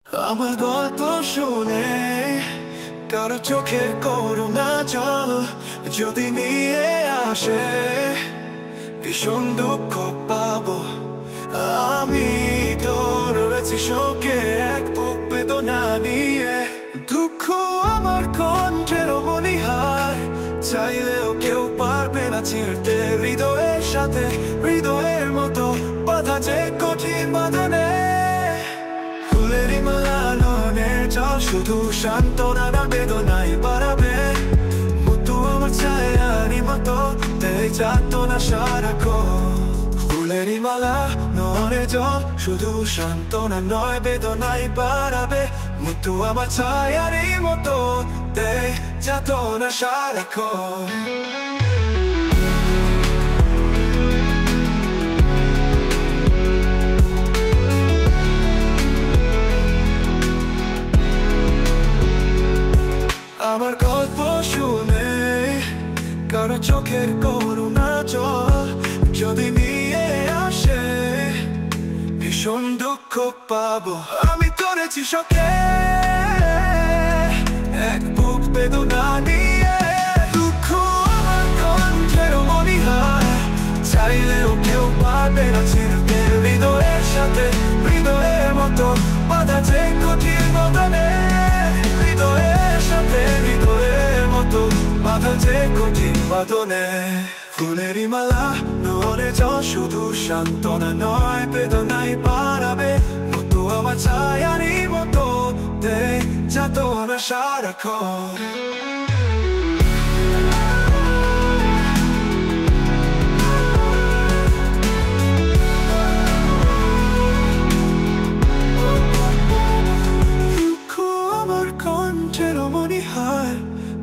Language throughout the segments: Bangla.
আমার গল্প শুনে কারো চোখের করুণা জল যদি নিয়ে আসে, ভীষণ দুঃখ পাবো। আমি তো রয়েছি শোকে এক বুক বেদনা নিয়ে। দুঃখ আমার কণ্ঠের মনিহার, চাইলেও কেউ পারবে না ছিঁড়তে হৃদয়ের সাথে। হৃদয়ের মতো বাধা যে কঠিন বাঁধনে, ফুলেরই মালা নয়নের জল শুধু সান্ত্বনা না বেদনায় বাড়াবে। মতো আমার ছায়ারই মতো দেয় যাতনা সারাক্ষণ। ফুলেরই মালা নয়নের জল শুধু সান্ত্বনা নয় বেদনায় বাড়াবে। মতো আমার ছায়ারই মতো দেয় যাতনা সারাক্ষণ। আমার গল্প শুনে কারো চোখের করুণা জল যদি নিয়ে আসে, ভীষণ দুঃখ পাবো। আমি ধরেছি শোকে এক বুক বেদনা নিয়ে। দুঃখ আমার কণ্ঠের মনিহার, চাইলেও কেউ পারবে না ছিঁড়তে হৃদয়ের সাথে। হৃদয়ের মতো বাধা যে কঠিন বাঁধনে, হৃদয়ের সাথে হৃদয়ের মতো বাধা যে কঠিন বাঁধনে। ফুলেরই মালা নয়নের জল শুধু সান্ত্বনা নয় বেদনায় বাড়াবে। মতো আমার ছায়ারই মতো দেয় যাতনা সারাক্ষণ।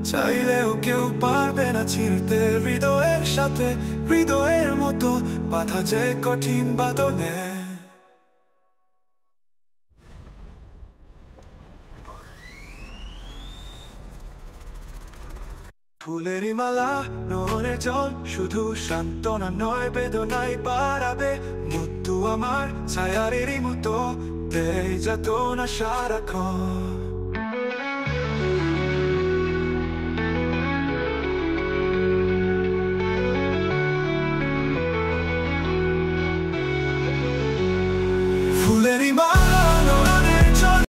চাইলেও কেউ পারবে না ছিঁড়তে হৃদয়ের সাথে। হৃদয়ের মতো বাধা যে কঠিন বাঁধনে। ফুলেরই মালা নয়নের জল শুধু সান্ত্বনা নয় বেদনায় বাড়াবে। মতো আমার ছায়ারেরই মতো দেয় যাতনা সারাক্ষণ।